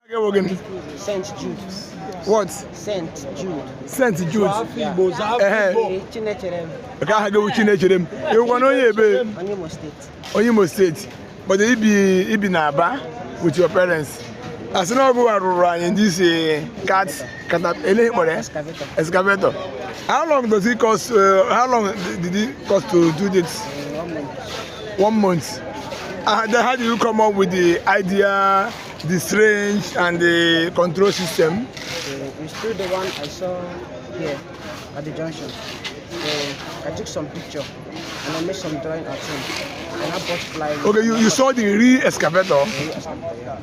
Saint Jude. What? Saint Jude. Saint Jude. Chinechere. Okay, I go with Chinechere. You want to know Onyemo State. Onyemo State. But you be Naba with your parents. As an over in this excavator. How long does it cost? How long did it cost to do this? 1 month. Then how do you come up with the idea, the strange, and the control system? It's still the one I saw here at the junction. So I took some picture and I made some drawing at home. And I bought flyers. Okay, you saw the real excavator. Yeah.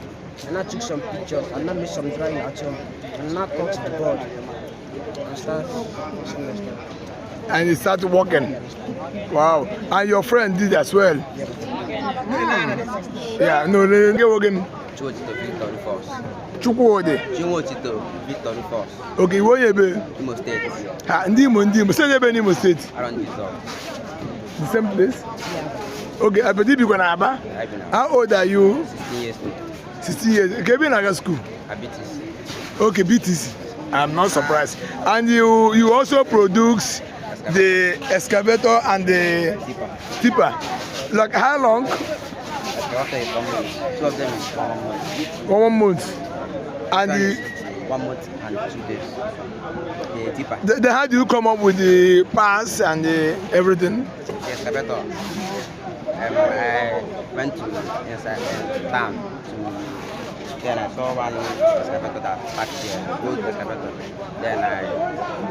And I took some pictures and I made some drawing at home. And I cut the board and start using the stuff. And it started working. Wow. And your friend did as well. Yeah, no, they get working. Chukwode. Victory Force. Okay, where you be? Imo State. Ndimo. Say you be in Imo State. Around this zone. The same place? Yeah. Okay, I believe you're gonna Aba. How old are you? 16 years old. 16 years. Okay, be in a school. BTC. Okay, BTC. I'm not surprised. And you also produce the excavator and the tipper. Like how long? After 1 month. Two of them is 1 month. 1 month. And 1 month and 2 days. The tipper. Then how do you come up with the parts and everything? The excavator. I went to inside town then I saw one excavator that packed here, gold excavator. Then I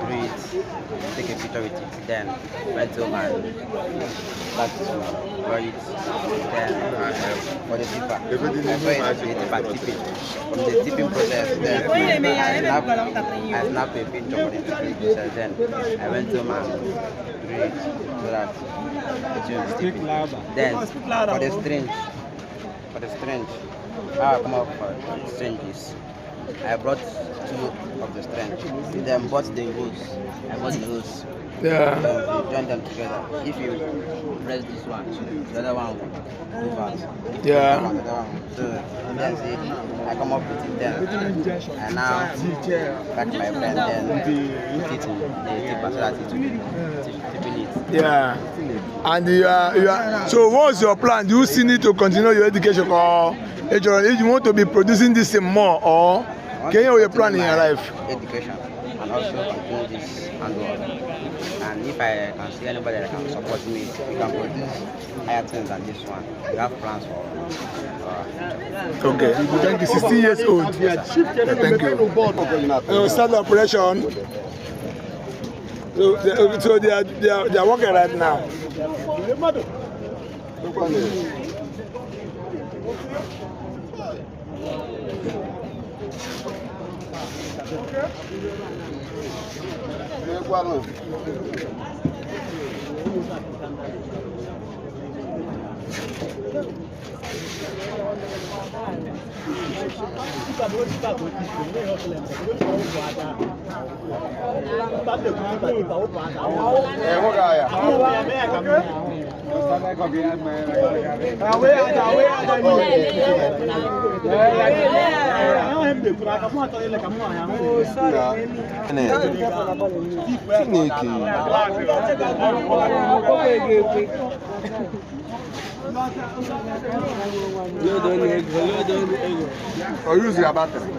drew it, take a picture with it. Then went home and back to draw it. Then for the tipper, I saw it, the tipper tipping. From the tipping process, then I snapped a picture for the tipping process. Then I went home and drew it so that it will stick. Then for the strange, how I come up for stranges, I brought 2 of the strange. Then bought the hose. I bought the hose. Yeah. Then we join them together. If you press this one, the other one will move out. Yeah. The other one. So then see, I come up with it then. And now back my friend then put it in the tipper so that it will be tipping it. Yeah. And you are so what's your plan? Do you still need to continue your education or if you want to be producing this thing more or can you have a plan in your life? Education and also continue this handwork. And if I can see anybody that can support me, we can produce higher things than this one. We have plans for Okay. Thank you. 16 years old. Yeah, thank you. Start the operation. So they are working right now. Or use your battery.